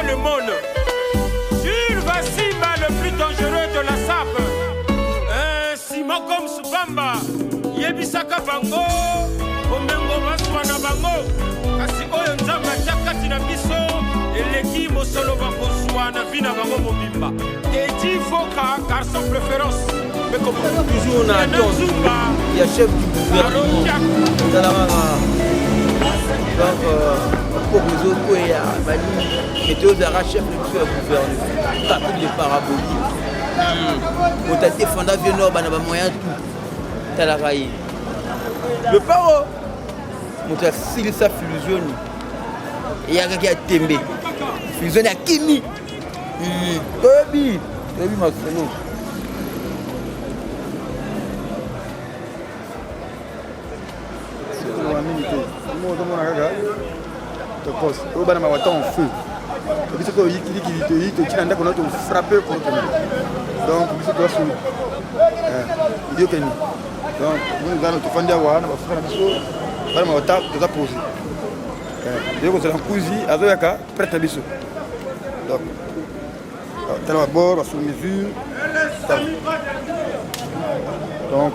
le monde. Jules Vassimba, le plus dangereux de la SAP. Simon comme Subamba, Yebisaka Bango, Omengo Maswana Bango, Kasiko Yonzamba Chakati na Biso, Eleki Mosolo Bakoswana, Vina Bango Mobimba. Et il faut car son préférence. Mais comme toujours on attend, il y a chef du gouvernement. Donc, pour les autres, il y a Mani, et tous les chefs du gouvernement. Pas tous les paraboliques. On t'a défendu à Vienno, on a moyen tout. Le paro, on t'a signé sa fusion. Il y a quelqu'un qui a témé. Fusion à Kimi. Tobi Marcelo. Donc,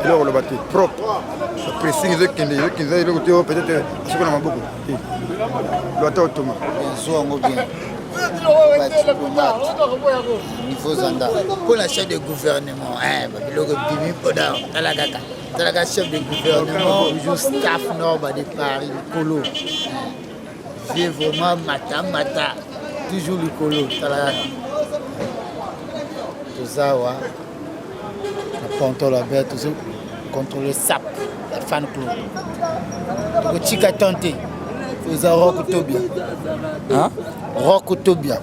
là on le battait propre. Ça pressing les qui peut-être ce qu'on a beaucoup. Le batteur Thomas. Bien. Niveau Zanda. Pour la chef de gouvernement, le chef de gouvernement, le staff nord de Paris, le colo. J'ai vraiment mata, toujours le colo. Tout ça, ouais. Contre la bête, toujours contre le SAP, la fan club. Le Chika Tanté, c'est Rock Tobia. Hein? Rock Tobia.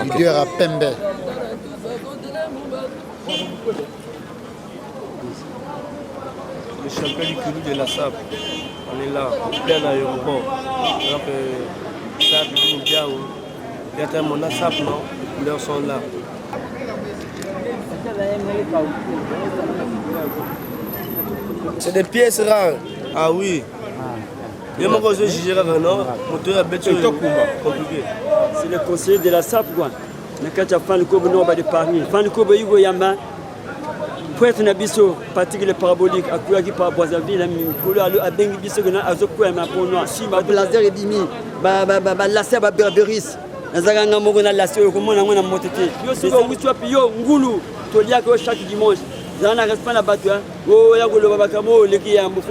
Leader à Pembe. Le champion du Kulu de la SAP, on est là, en plein aéroport. Donc, SAP, il y a un SAP, non? Les couleurs sont là. C'est des pièces rares. Ah oui. Il y a un conseiller qui gère non? Compliqué. C'est le conseiller de la SAP, quoi. Mais quand tu as fait le Kobo Nord de Paris, fait le Kobo Yugo Yamba, pour être un abisso, particulier parabolique, à Kouaki par Boisaville, à Bengi Bisso, à Zokoué, à Ponoa, si, à Blazer et Bimi, la SAP à Berberis, à Zaganga Mogona, la SAP, comment on a monté. Yo, c'est un Witwa Pio, Ngoulou, Tolia, chaque dimanche. Dans la respect la battue, oh, ya golo babakamo, le guillamo,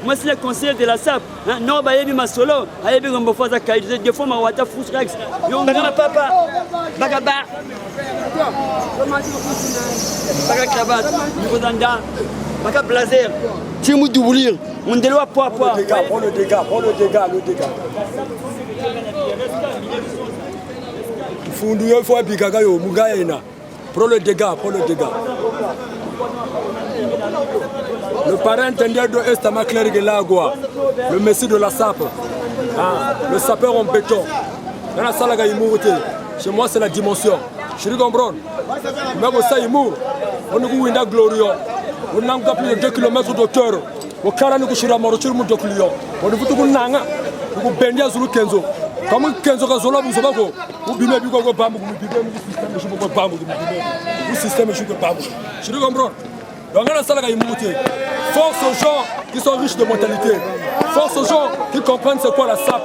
moi c'est le conseiller de la SAP, non, bah, il m'a solo, il y a un fois à Kaïd, des fois, ma wata Fousrex, yon papa, bagaba, baga cravate, niveau d'anda, baga blazer, Timou Douboulir, mon délo à poids. Prends le dégât. Il faut un bigagayo, Mugaïna. Prends le dégât. Le parrain intendant de Estama Clergue Lagua, le messie de la SAP, le sapeur en béton. Dans la salle, chez moi, c'est la dimension. Je suis comprendre. Même au Saïmou, on est Winda Glorieux. On a plus de 2 km d'auteur. Au Karano Kushira Morochur Mutoklion. On est tout Nanga, vous bendia sur le Kenzo. Comme Kenzo Gazola, vous savez, vous bimez du Gogo Bambou, vous système de Bambou. Je comprends. Donc, dans la salle, force aux gens qui sont riches de mentalité. Force aux gens qui comprennent c'est quoi la SAP.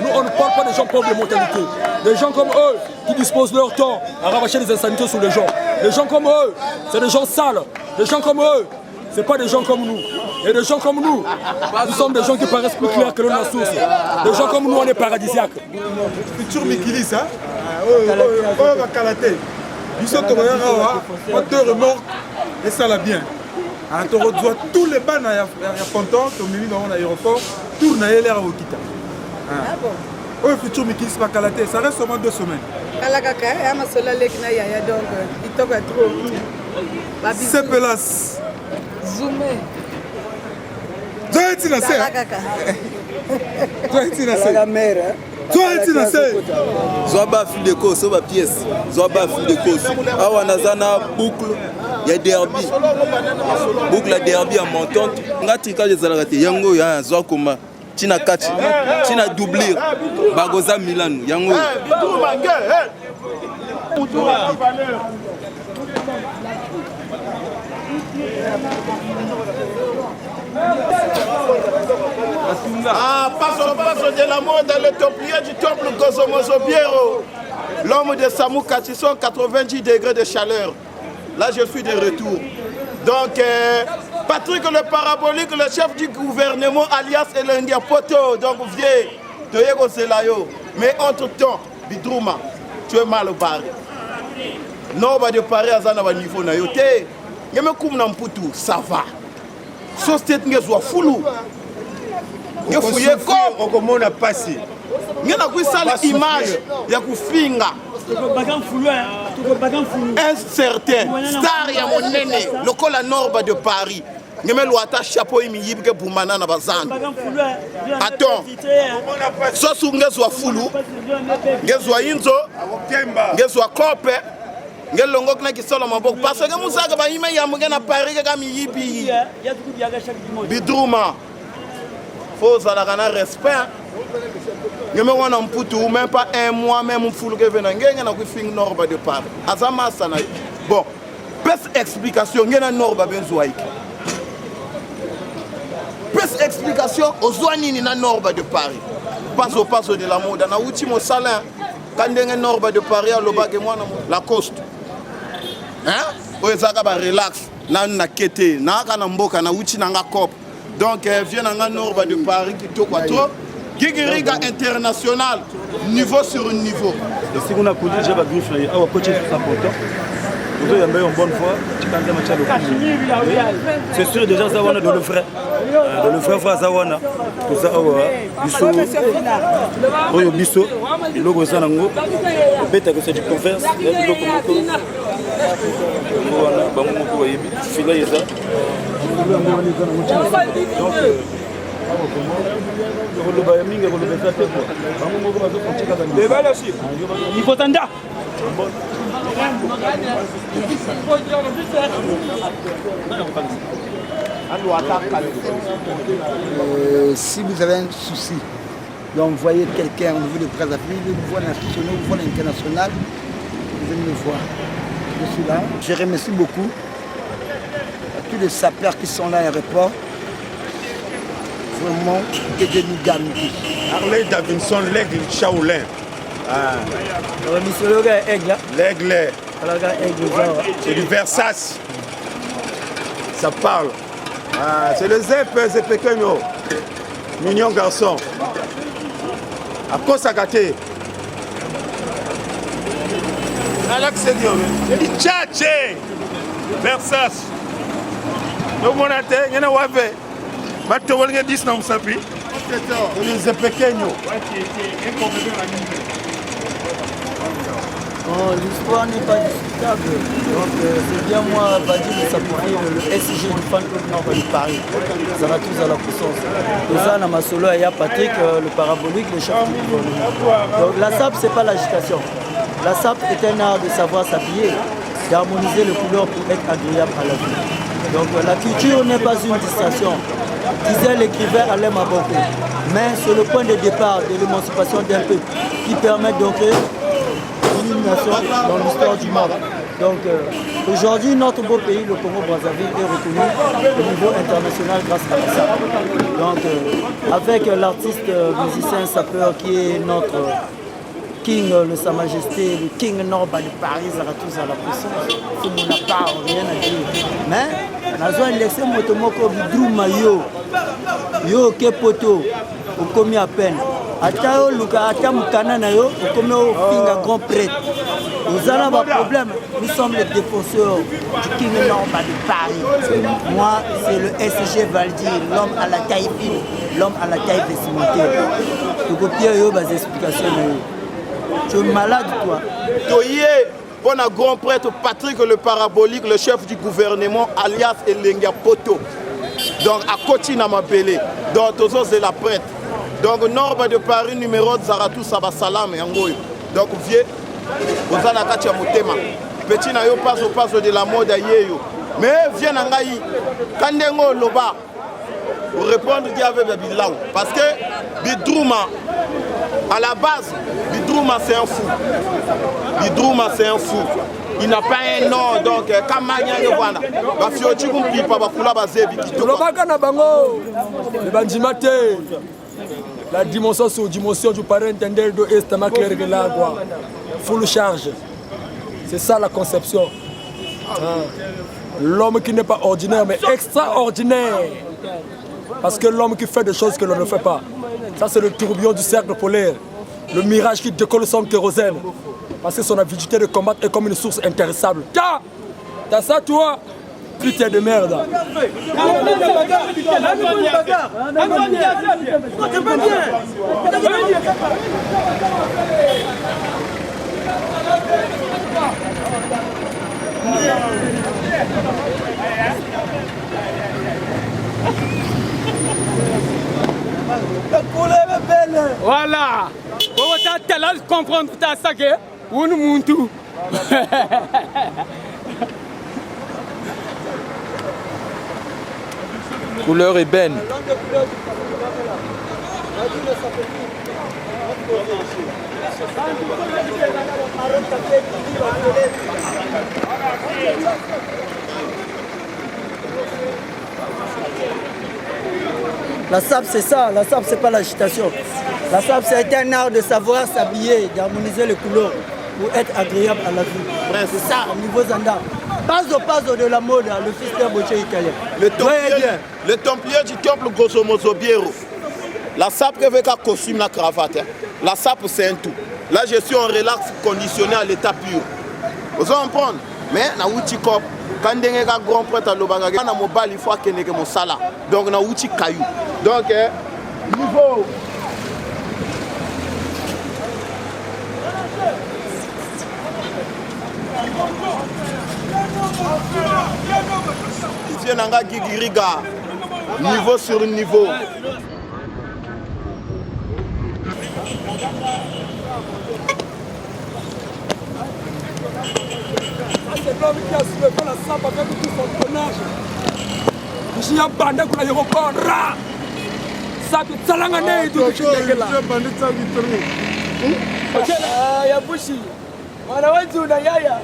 Nous, on ne parle pas des gens pauvres de mentalité. Des gens comme eux qui disposent de leur temps à rabâcher des insanités sur les gens. Des gens comme eux, c'est des gens sales. Des gens comme eux, ce n'est pas des gens comme nous. Et des gens comme nous sommes des gens qui paraissent plus clairs que la source. Des gens comme nous, on est paradisiaques. Futur Mikilis, hein? Oh, va calater. Ils sont on te remorque et ça l'a bien. On te reçoit tous les bancs à Ponton, au milieu dans l'aéroport, tourne à l'air au Kita. Oh, futur Mikilis va calater, ça reste seulement 2 semaines. C'est Pelas. Zoomé. La mère, hein? Zoba fil de course, Zoba pièce, Zoba fil de course. Awa Nazana boucle, il y a derby. Boucle à derby en montante. Ngatika les Alagati, Yango, Zokuma. tina kati tina doublir bagoza Milan yango passo de la mode, le toplier du temple Gozomozo Biero, l'homme de Samou Katisson, 90 degrés de chaleur. Là, je suis de retour. Donc, Patrick le parabolique, le chef du gouvernement, alias Elendia Poto, donc vieux, Toyego Zelayo. Mais entre-temps, Bidrouma, tu es mal barré. Non, bah de Paris à Zana niveau na yote. Yeme koum na mputu, ça va. Société ngezwa foulou. Ngefouye ko, okomona passé. Ngena kuisala image ya kufinga. Un certain star ya monene, le col à Norba de Paris. Ngeme loata chapeau imi yibke boumana na bazan. Attends. Sosu ngezwa foulou. Ngezwa inzo. Ngezwa kope. Ngelongo kna kisolo maboko parce que musaka ba yima ya mungena Paris ka miyibi. Bidrouma. Faut ça la respect. Ngeme wana mputu même pas un mois même mfulu ke vena ngenge na kufing Norba de Paris. Azama sana. Bon. Pes explication ngena Norba benzoaiki. Pes explication ozwani ni na Norba de Paris. Passo de la mode na ultimo salin. Kandenge Norba de Paris alobake mwana la coste. Hein? Oezaka ba relax na kete na kana mboka na uchi nanga cop. Donc vient nanga Norba de Paris qui to quattro. Gigiriga international niveau sur niveau. Et si on a connu déjà ba griffe là, on coacher sur sa photo. Vous avez une bonne fois, tu quand même match le. C'est sûr déjà ça on a dans le frère. Dans le frère Zawana. Tout ça biso. Oyo biso. Logo ça nango. Beta que c'est du confiance, le logo moko. Voilà, bango moko yebi. Fila yeza. Donc il faut tanda. Si vous avez un souci d'envoyer quelqu'un au niveau de Brazzaville, au niveau national, au niveau international, vous venez me voir. Je suis là. Je remercie beaucoup à tous les sapeurs qui sont là à l'aéroport. Vraiment, que Dieu nous garde. Harley Davidson, l'aigle Shaolin. L'aigle. C'est du Versace. Ça parle. C'est le Zep Pequeno. Mignon garçon. À quoi ça gâté? C'est du Tchatché. Versace. Le monate, il y en a ouave. Bato volga 10 na msapi. C'est le Pequeno. L'histoire n'est pas discutable. Donc c'est bien moi, Badi de Sapori, le SIG du fan club Nord de Paris. Ça va tous à la puissance. Et ça, dans ma solo, il y a Patrick, le parabolique, le chef du gouvernement. Donc la SAP, c'est pas l'agitation. La SAP est un art de savoir s'habiller, d'harmoniser les couleurs pour être agréable à la vie. Donc la culture n'est pas une distraction, disait l'écrivain Alain Maboko. Mais c'est le point de départ de l'émancipation d'un peuple qui permet donc dans l'histoire du monde. Donc aujourd'hui, notre beau pays, le Congo-Brazzaville, est reconnu au niveau international grâce à la SAP. Donc avec l'artiste musicien sapeur qui est notre King, le Sa Majesté, le King Norba de Paris, Zarathus à la puissance, tout le monde n'a pas rien à dire. Mais on a besoin de laisser Motomoko Bidrouma yo Kepoto, au commis à peine. Ata Luka, Ata Mukana Nayo, au commis au Finga grand prêtre. Nous avons un problème, nous sommes les défenseurs du King Norba de Paris. Moi, c'est le SG Valdi, l'homme à la taille fine, l'homme à la taille vestimentaire. Tu copies des explications. Tu es malade, toi. Toye, on a grand prêtre Patrick le parabolique, le chef du gouvernement, alias Elengia Poto. Donc, à Koti Namabele. Donc, tous c'est la prêtre. Donc, Norba de Paris, numéro de Zarathus Sabasalam et Angoy. Donc, vieux, vous avez la Katia Motema. Petit na yo passe au passe de la mode à Yeyo. Mais viens Nangaï, Kandengo Loba. pour répondre à Bilaou. Parce que Bidrouma, à la base, Bidrouma c'est un fou. Bidrouma c'est un fou. Il n'a pas un nom, donc quand Mania ne voit pas, Fioti Kumpi, Papa Kula Bazebi, la dimension sur dimension du parent intendé de Est Macler de l'Agua. Full charge. C'est ça la conception. L'homme qui n'est pas ordinaire, mais extraordinaire. Parce que l'homme qui fait des choses que l'on ne fait pas. Ça, c'est le tourbillon du cercle polaire. Le mirage qui décolle son kérosène. Parce que son avidité de combattre est comme une source intéressable. Tiens, t'as ça, toi? Putain de merde. Voilà. Pour t'as comprendre ta saque, ou nous montou. Couleur ébène. La sape c'est ça, la sape c'est pas l'agitation. La sape c'est un art de savoir s'habiller, d'harmoniser les couleurs pour être agréable à la vue. C'est ça, au niveau Zanda. Paso de la mode, le fils d'un botché italien. Le templier du temple Gosomoso Biero. La sape avec un costume, la cravate. La sape c'est un tout. Là je suis en relax conditionné à l'état pur. Vous allez comprendre. Mais na outil cop. Quand on est grand prêtre à l'Obangaga, on a mon bal, il faut qu'il y ait mon sala. Donc on a outil caillou. Donc niveau. Nanga Gigiriga, niveau sur niveau. C'est l'homme qui a soulevé la sape avec tout son tonnage. Je suis un bandit pour l'aéroport. Sape, Salangane, tout ce qui est là. Ok, ya Bushi. On a vu na yaya.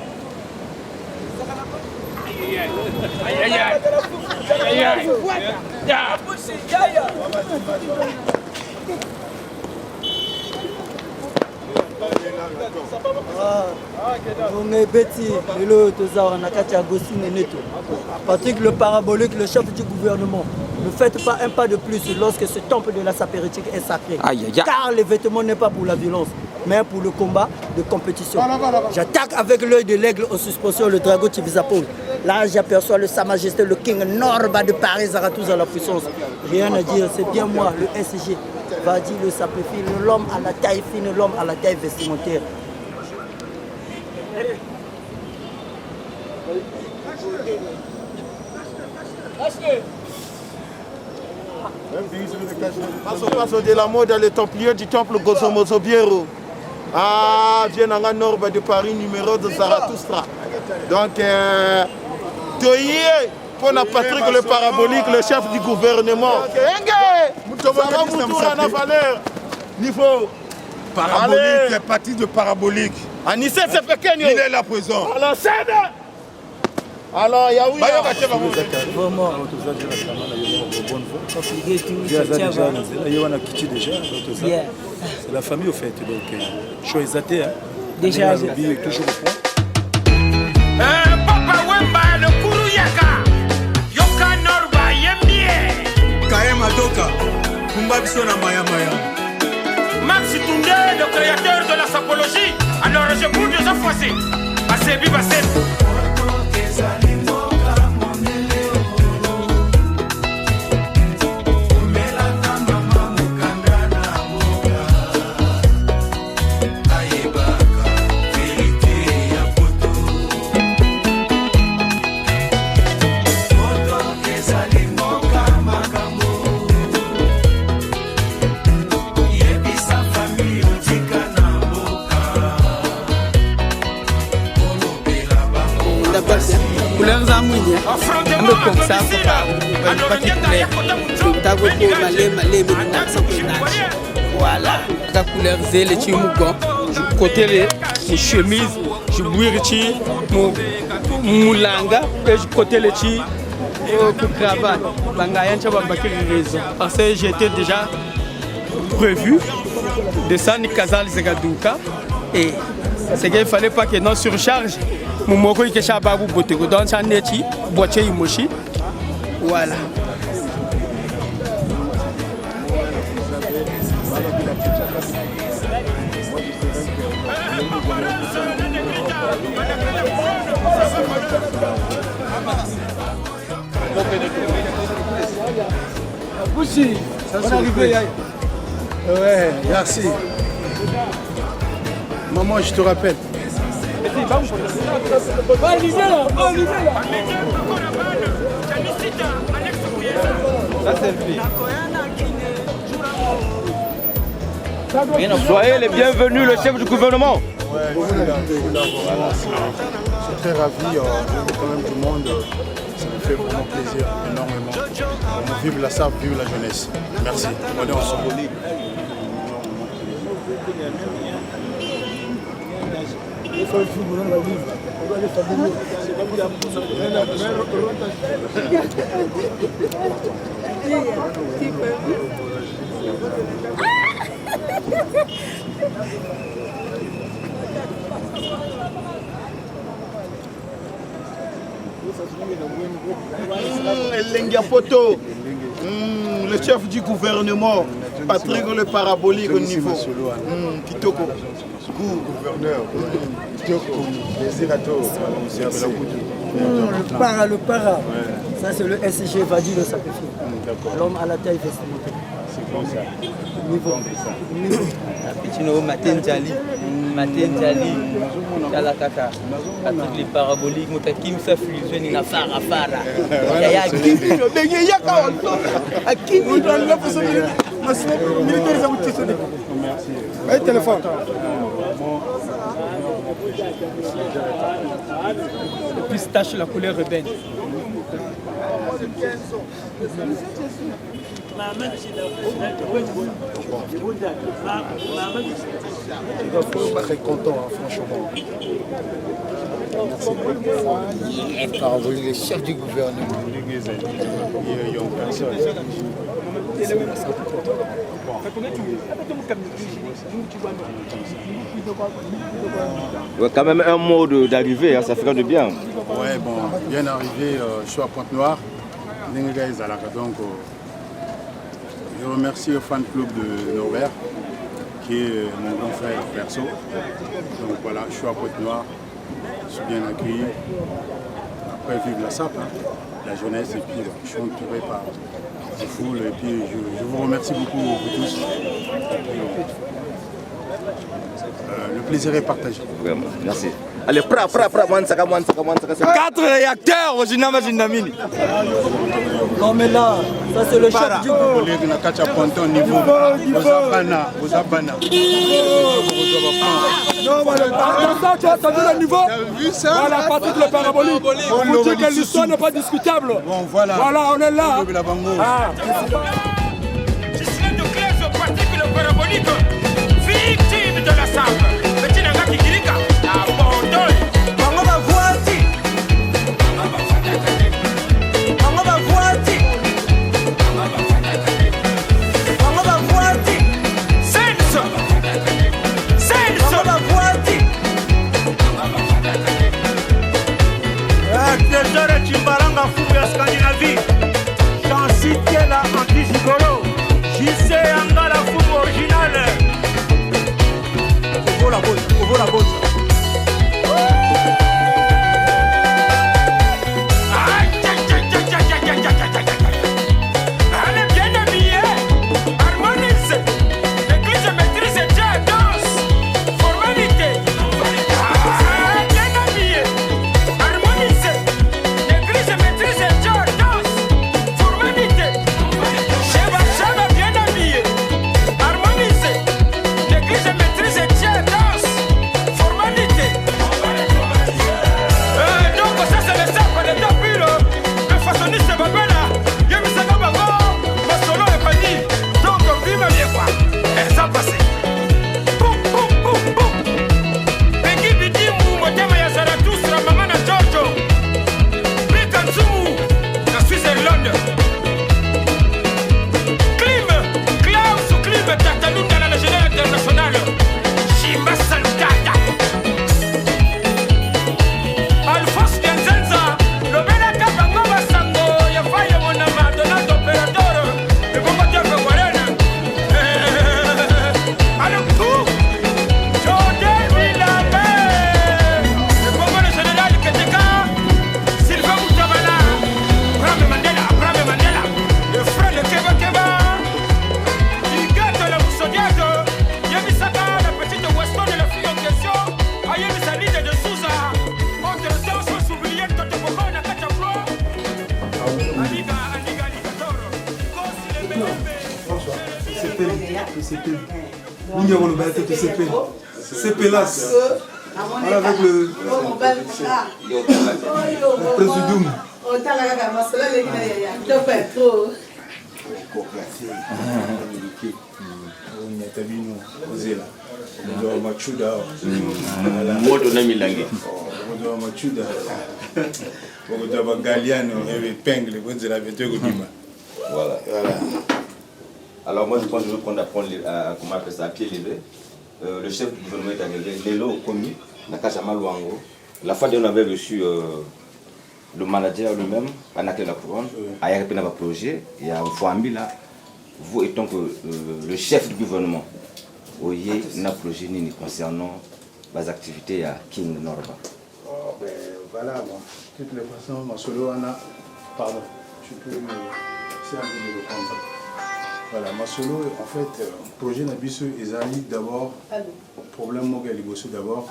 On est bêtis, Patrick le parabolique, le chef du gouvernement. Ne faites pas un pas de plus lorsque ce temple de la sapéritique est sacré. Car les vêtements n'est pas pour la violence, mais pour le combat de compétition. J'attaque avec l'œil de l'aigle en suspension le dragon Tibizapol. Là, j'aperçois Sa Majesté, le King Norba de Paris, Zaratouza à la puissance. Rien à dire, c'est bien moi, le SG. Va dire le sacrifice, l'homme à la taille fine, l'homme à la taille vestimentaire. Passo de la mode, les templiers du temple Gosomoso Biero. Ah, viens à Norba de Paris, numéro de Zarathustra. Donc, Toye, pour Patrick le parabolique, le chef du gouvernement. Ça va vous tourner à la valeur. Niveau. Parabolique, parti de parabolique. Anissé, c'est pequeño. Il est là présent. Alors, c'est alors, il y a oui. Vraiment. C'est la famille au fait. Donc, je suis exaté. Déjà, toujours au point. Papa Wemba, le Kuruyaka. Yoka Norba, Yembie. Kaem Adoka. Kumba Bissona Maya Maya. Max Toundé, le créateur de la sapologie. Alors, je bouge de sa fois-ci. Assez, passez. couleur za mwinyi ambe comme ça alors Voilà. La couleur zèle et mougon. Je côté les chemises, je bouille mon langa et je côté les chi pour cravate. Parce que j'étais déjà prévu de ça ni Kazal Zegadouka et c'est qu'il ne fallait pas que non surcharge. Mon moko qui est babu botego dans sa neti boîtier imoshi. Voilà. Boussi, ça c'est arrivé. Ouais, merci. Maman, je te rappelle. Soyez les bienvenus, le chef du gouvernement. Ouais, voilà, je suis très ravi, quand même tout le monde. Ça me fait vraiment plaisir, énormément. Vive la SAP, vive la jeunesse. Merci. On est ensemble. Lengapoto, le chef du gouvernement, Patrick le parabolique au niveau. Kitoko. Gouverneur, Kitoko, plaisir à tous. Le para. Ça c'est le SG Vadi le sacrifice. L'homme à la taille vestimentaire. C'est comme ça. Niveau. Petino Matenjali, Kalakaka, Patrick les paraboliques, Moutakim sa fusion, il a fara. Yaya Kimi, le Yaka, à qui vous doit le faire militaire. Merci. Téléphone. Le pistache, la couleur rebelle. Je suis très content, franchement. Merci. Le chef du gouvernement. Ouais, quand même un mot d'arrivée, hein, ça ferait du bien. Ouais, bon, bien arrivé, je suis à Pointe-Noire. Donc, je remercie le fan club de Norbert, qui est mon grand frère perso. Donc voilà, je suis à Pointe-Noire, je suis bien accueilli. Après, vive la SAP, la jeunesse, et puis je suis entouré par des foules. Et puis je vous remercie beaucoup, vous tous. Le plaisir est partagé. Vraiment, merci. Allez, pra, 4 réacteurs au Jinama Jinamini. Non mais là, ça c'est le chef du T'as vu le niveau? Voilà, Patrick le parabolique. On vous dit que l'histoire n'est pas discutable. Bon, voilà. Voilà, on est là. Je suis le Doclès Patrick le parabolique, victime de la SAP. Petit Nanga Kikirika, abandonne. Trésor Chimbaranga fou ya Scandinavie. Chancy Tiela anti-gigot. C'est Pélas. Voilà avec le président. Voilà. Alors moi je pense que je veux qu'on apprend comment appeler ça à pied levé. Le chef du gouvernement est arrivé, Lelo Komi, Nakajama Luango. La fois dernière on avait reçu le manager lui-même, Anaké La Couronne, à Yarepena projet, et à Fouambi là, vous étant que le chef du gouvernement, voyez, n'a projet ni concernant les activités à King Norba. Oh, ben, voilà, bon. De toutes les façons, ma solo, pardon, je peux me servir de répondre. Voilà, ma solo, en fait, projet Nabiso, ils arrivent d'abord, problème Moga Liboso d'abord,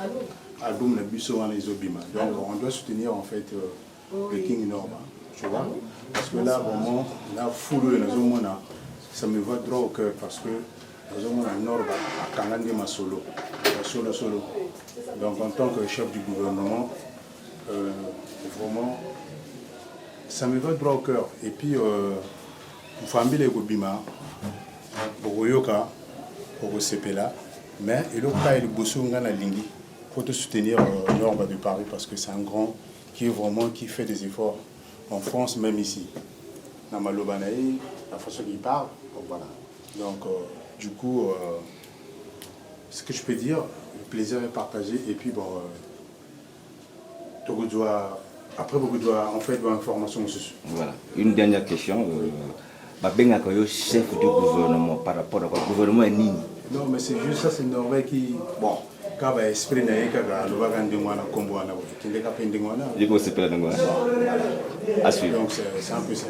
album Nabiso en Isobima. Donc, on doit soutenir en fait le King Norba, tu vois. Parce que là, vraiment, là, foulé, ça me va droit au cœur parce que Norba a Kangandi ma solo, solo. Donc, en tant que chef du gouvernement, vraiment, ça me va droit au cœur. Et puis, famille les Gobima, Bogoyoka, Bogo Sepela, mais il y a le Bosso Ngana Lingui. Il faut te soutenir Norba de Paris parce que c'est un grand qui fait des efforts en France, même ici. Namalobanaï, la façon qu'il parle, voilà. Donc, du coup, ce que je peux dire, le plaisir est partagé. Et puis, bon, après, beaucoup doit en fait information. Voilà. Une dernière question. Babenga Koyo, chef du gouvernement, par rapport au gouvernement est nini? Non, mais c'est juste ça, c'est une Norvège qui. Bon, quand il y a esprit, il y a un combo. Il y a un combo. À suivre. Donc, c'est un peu ça.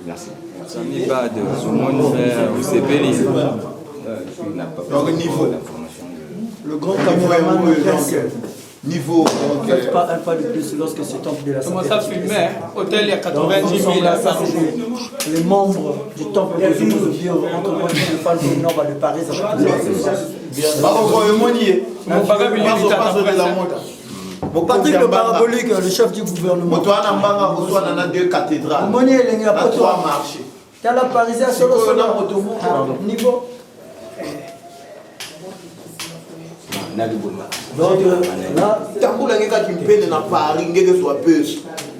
Merci. Sami Bad, Soumon Fer, Ousebeli. Donc, niveau. Le grand caméraman niveau. Ne faites pas un pas de plus lorsque ce temple de la Comment ça filmait? Hôtel, il y a 90 000 les membres du temple de Zomozobio entre moi et le fan du Nord de Paris, ça va Patrick le parabolique, le chef du gouvernement. Deux cathédrales. Trois marchés. T'as la Parisien solo niveau. Donc là, tant que tu peine na Paris, ngeke soit peu.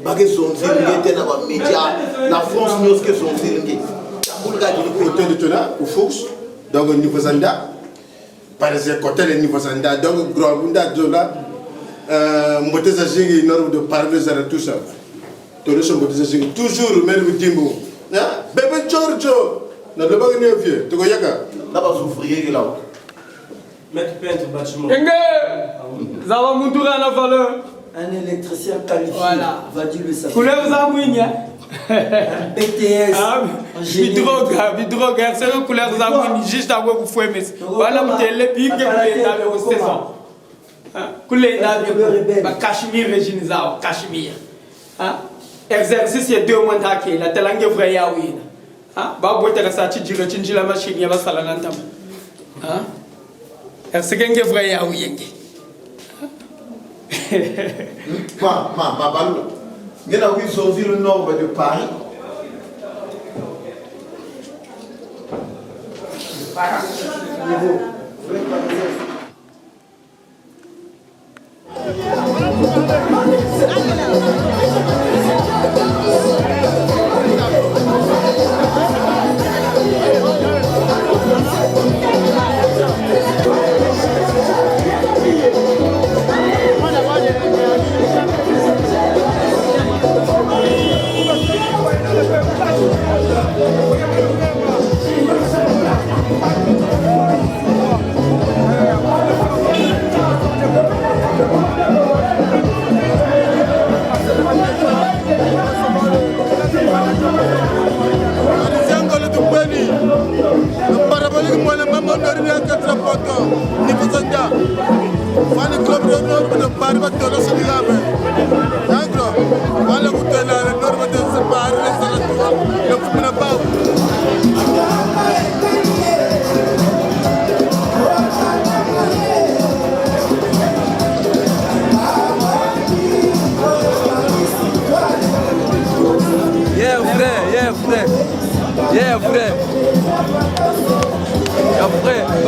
Bagé son zilingé na ba média, la France nous que son zilingé. Tant que tu côté de là au Fox, donc au niveau Zanda, par exemple côté le niveau Zanda, donc Grobunda de là, Moteza Jingi nord de Paris de tout ça. Tout le monde Moteza Jingi toujours même Dimbo. Hein? Bébé Giorgio, na le bagé ne vieux, tu connais quoi? Là bas souffrir là. Mettre peintre bâtiment. Zava Moutoura na valeur. Un électricien qualifié. Voilà. Va dire le savoir. Couleur Zamouigne. Un BTS. Bidrogue, c'est le couleur Zamouigne juste à vous fouer mais voilà vous télé puis que vous avez au saison. Couleur na Cachemire Régine Zao, Cachemire. Exercice il y a 2 mois d'hacker, la telangue vrai yaoui. Ba boiter ça tu la machine ya basala nantam. C'est qu'un vrai yaoui. Il y a qui sont le nord de Paris.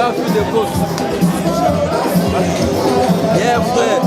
Bafou de Boss. Yeah, frère.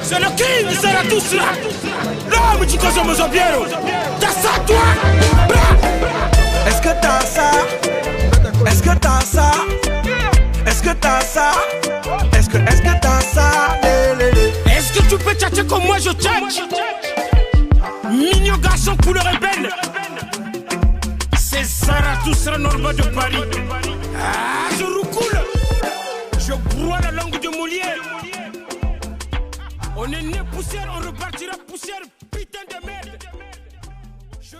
C'est le king, c'est la tous là. L'homme du Kosomo Zobiero. T'as ça, toi? Est-ce que t'as ça? Est-ce que t'as ça? Est-ce que t'as ça? Est-ce que t'as ça? Est-ce que tu peux tchatcher comme moi je tchatche? Mignon garçon couleur ébène. C'est Zarathustra Norma de Paris. Ah, je roucoule. Je broie la langue de Molière. On est né poussière, on repartira poussière, putain de merde.